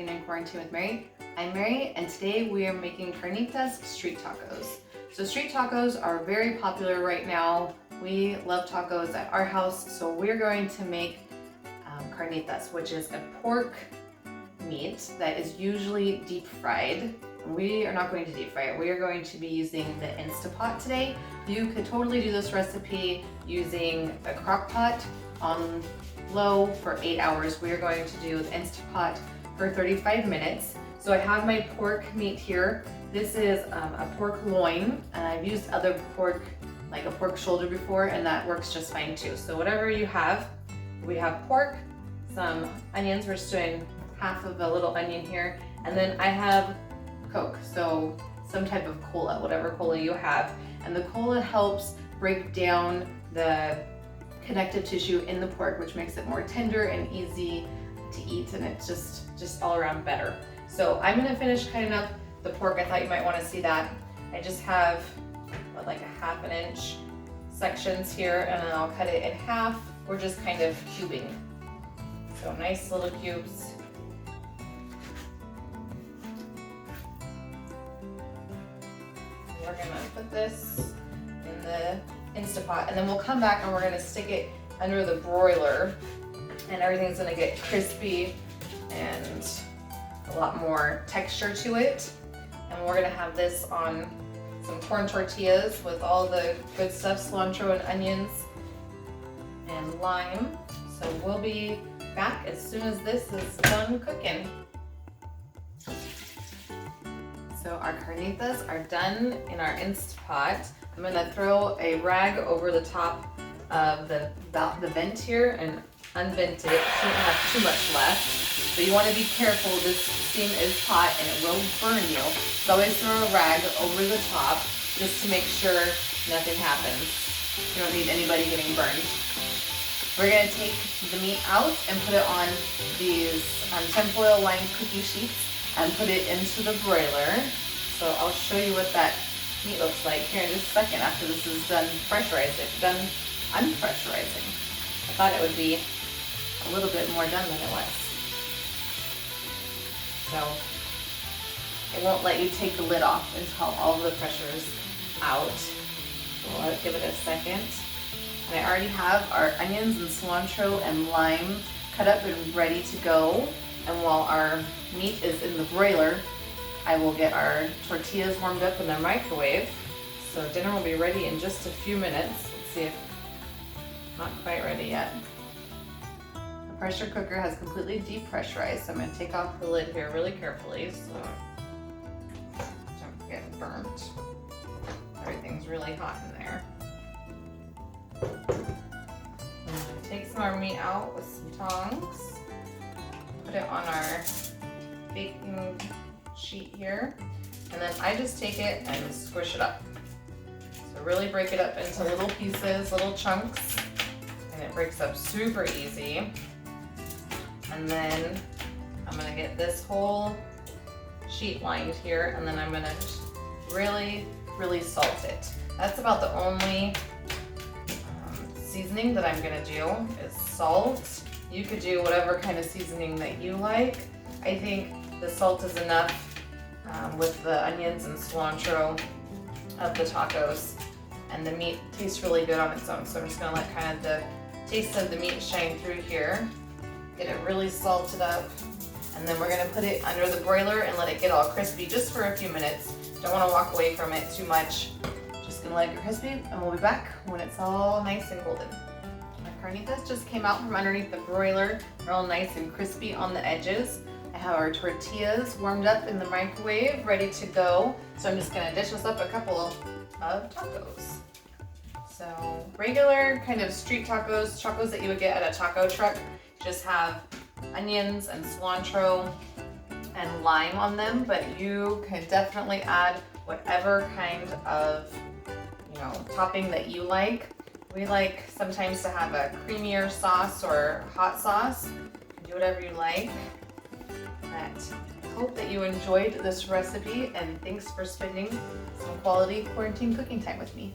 Cooking in Quarantine with Mary. I'm Mary, and today we are making carnitas street tacos. So street tacos are very popular right now. We love tacos at our house, so we're going to make carnitas, which is a pork meat that is usually deep fried. We are not going to deep fry it. We are going to be using the Instapot today. You could totally do this recipe using a crock pot on low for 8 hours. We are going to do the Instapot for 35 minutes. So I have my pork meat here. This is a pork loin, and I've used other pork, like a pork shoulder before, and that works just fine too. So whatever you have, we have pork, some onions. We're just doing half of a little onion here, and then I have Coke, so some type of cola, whatever cola you have. And the cola helps break down the connective tissue in the pork, which makes it more tender and easy to eat, and it's just all around better. So I'm gonna finish cutting up the pork. I thought you might want to see that. I just have like a 1/2 inch sections here, and then I'll cut it in half. We're just kind of cubing. So nice little cubes. We're gonna put this in the Instapot, and then we'll come back and we're gonna stick it under the broiler, and everything's gonna get crispy and a lot more texture to it. And we're gonna have this on some corn tortillas with all the good stuff, cilantro and onions and lime. So we'll be back as soon as this is done cooking. So our carnitas are done in our Instapot. I'm gonna throw a rag over the top of the vent here and unvent it. Shouldn't have too much left. So you wanna be careful, this steam is hot and it will burn you. So always throw a rag over the top just to make sure nothing happens. You don't need anybody getting burned. We're gonna take the meat out and put it on these tinfoil lined cookie sheets and put it into the broiler. So I'll show you what that meat looks like here in just a second after this is done done unpressurizing. I thought it would be a little bit more done than it was. So it won't let you take the lid off until all the pressure is out. So I'll give it a second. And I already have our onions and cilantro and lime cut up and ready to go. And while our meat is in the broiler, I will get our tortillas warmed up in the microwave. So dinner will be ready in just a few minutes. Let's see if not quite ready yet. The pressure cooker has completely depressurized, so I'm going to take off the lid here really carefully so don't get burnt. Everything's really hot in there. Take some of our meat out with some tongs. Put it on our baking sheet here, and then I just take it and squish it up. So really break it up into little pieces, little chunks, and it breaks up super easy. And then I'm gonna get this whole sheet lined here, and then I'm gonna just really salt it. That's about the only seasoning that I'm gonna do is salt. You could do whatever kind of seasoning that you like. I think the salt is enough with the onions and cilantro of the tacos, and the meat tastes really good on its own. So I'm just gonna let kind of the taste of the meat shine through here. Get it really salted up, and then we're gonna put it under the broiler and let it get all crispy just for a few minutes. Don't wanna walk away from it too much. Just gonna let it get crispy, and we'll be back when it's all nice and golden. My carnitas just came out from underneath the broiler. They're all nice and crispy on the edges. I have our tortillas warmed up in the microwave, ready to go. So I'm just gonna dish this up a couple of tacos. So regular kind of street tacos that you would get at a taco truck, just have onions and cilantro and lime on them, but you can definitely add whatever kind of topping that you like. We like sometimes to have a creamier sauce or hot sauce. You can do whatever you like. But I hope that you enjoyed this recipe, and thanks for spending some quality quarantine cooking time with me.